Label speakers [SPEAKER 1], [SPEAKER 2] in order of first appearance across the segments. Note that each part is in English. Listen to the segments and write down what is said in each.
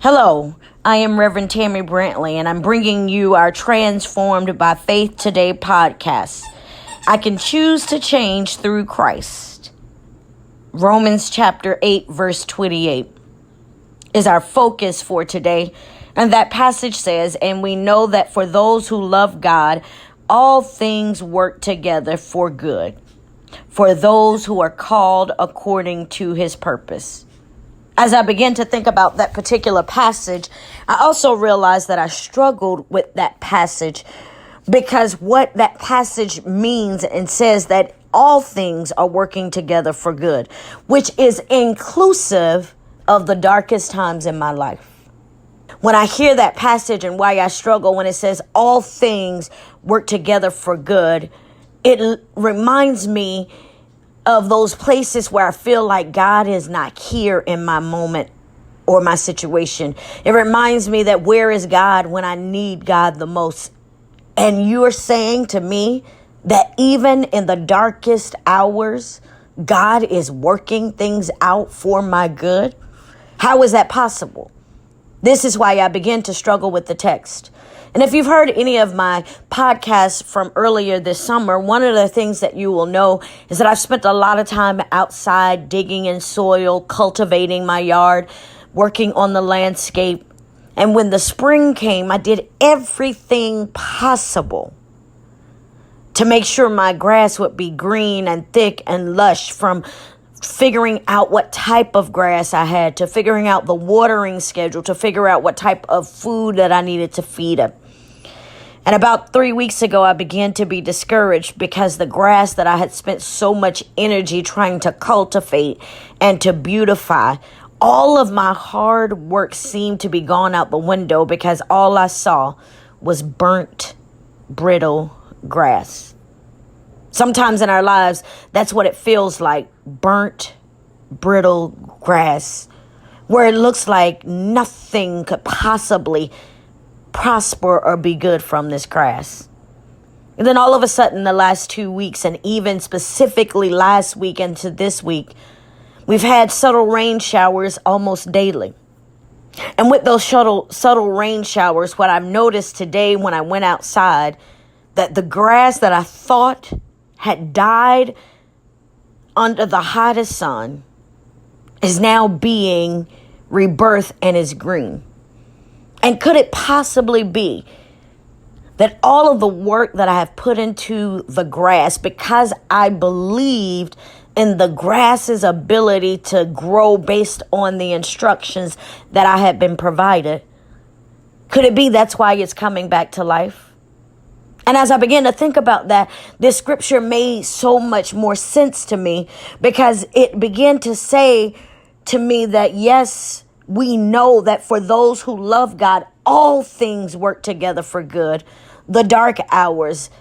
[SPEAKER 1] Hello, I am Reverend Tammy Brantley, and I'm bringing you our Transformed by Faith Today podcast. I can choose to change through Christ. Romans chapter 8, verse 28 is our focus for today. And that passage says, "And we know that for those who love God, all things work together for good, for those who are called according to his purpose." As I began to think about that particular passage, I also realized that I struggled with that passage because what that passage means and says that all things are working together for good, which is inclusive of the darkest times in my life. When I hear that passage and why I struggle when it says all things work together for good, it reminds me of those places where I feel like God is not here in my moment or my situation. It reminds me that where is God when I need God the most? And you're saying to me that even in the darkest hours, God is working things out for my good? How is that possible? This is why I begin to struggle with the text. And if you've heard any of my podcasts from earlier this summer, one of the things that you will know is that I've spent a lot of time outside digging in soil, cultivating my yard, working on the landscape. And when the spring came, I did everything possible to make sure my grass would be green and thick and lush, from figuring out what type of grass I had, to figuring out the watering schedule, to figure out what type of food that I needed to feed it. And about 3 weeks ago, I began to be discouraged because the grass that I had spent so much energy trying to cultivate and to beautify, all of my hard work seemed to be gone out the window because all I saw was burnt, brittle grass. Sometimes in our lives, that's what it feels like, burnt, brittle grass, where it looks like nothing could possibly prosper or be good from this grass. And then all of a sudden, the last 2 weeks, and even specifically last week into this week, we've had subtle rain showers almost daily. And with those subtle rain showers, what I've noticed today when I went outside, that the grass that I thought had died under the hottest sun is now being rebirthed and is green. And could it possibly be that all of the work that I have put into the grass, because I believed in the grass's ability to grow based on the instructions that I had been provided, could it be that's why it's coming back to life? And as I began to think about that, this scripture made so much more sense to me, because it began to say to me that, yes, we know that for those who love God, all things work together for good. The dark hours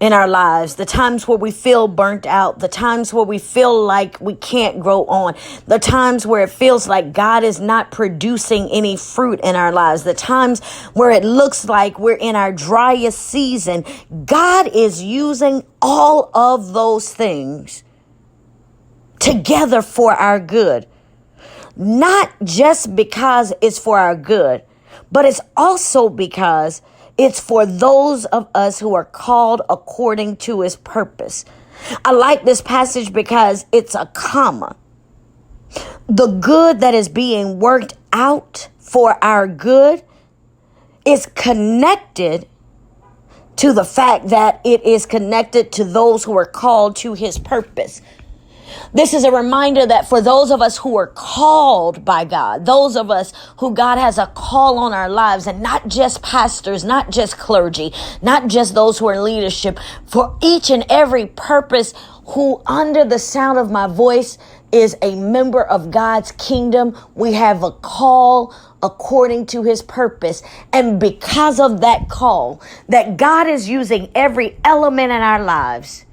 [SPEAKER 1] in our lives, the times where we feel burnt out, the times where we feel like we can't grow on, the times where it feels like God is not producing any fruit in our lives, the times where it looks like we're in our driest season, God is using all of those things together for our good. Not just because it's for our good, but it's also because it's for those of us who are called according to his purpose. I like this passage because it's a comma. The good that is being worked out for our good is connected to the fact that it is connected to those who are called to his purpose. This is a reminder that for those of us who are called by God, those of us who God has a call on our lives, and not just pastors, not just clergy, not just those who are in leadership, for each and every purpose who under the sound of my voice is a member of God's kingdom, we have a call according to his purpose. And because of that call, that God is using every element in our lives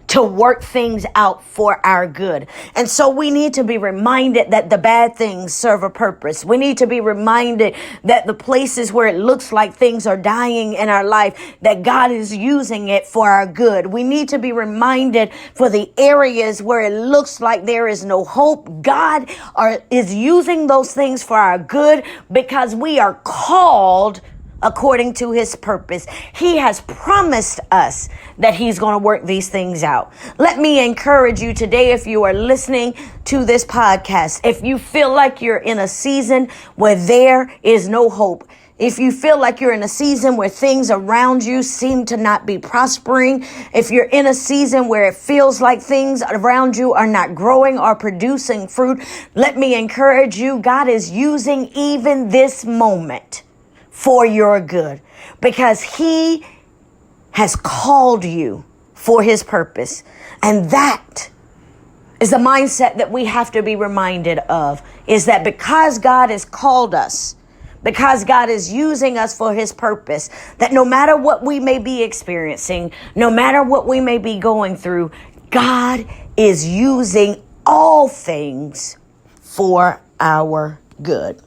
[SPEAKER 1] to work things out for our good. And so we need to be reminded that the bad things serve a purpose. We need to be reminded that the places where it looks like things are dying in our life, that God is using it for our good. We need to be reminded for the areas where it looks like there is no hope. God is using those things for our good because we are called according to his purpose. He has promised us that he's going to work these things out. Let me encourage you today, if you are listening to this podcast, if you feel like you're in a season where there is no hope, if you feel like you're in a season where things around you seem to not be prospering, if you're in a season where it feels like things around you are not growing or producing fruit, let me encourage you, God is using even this moment for your good, because he has called you for his purpose. And that is the mindset that we have to be reminded of, is that because God has called us, because God is using us for his purpose, that no matter what we may be experiencing, no matter what we may be going through, God is using all things for our good.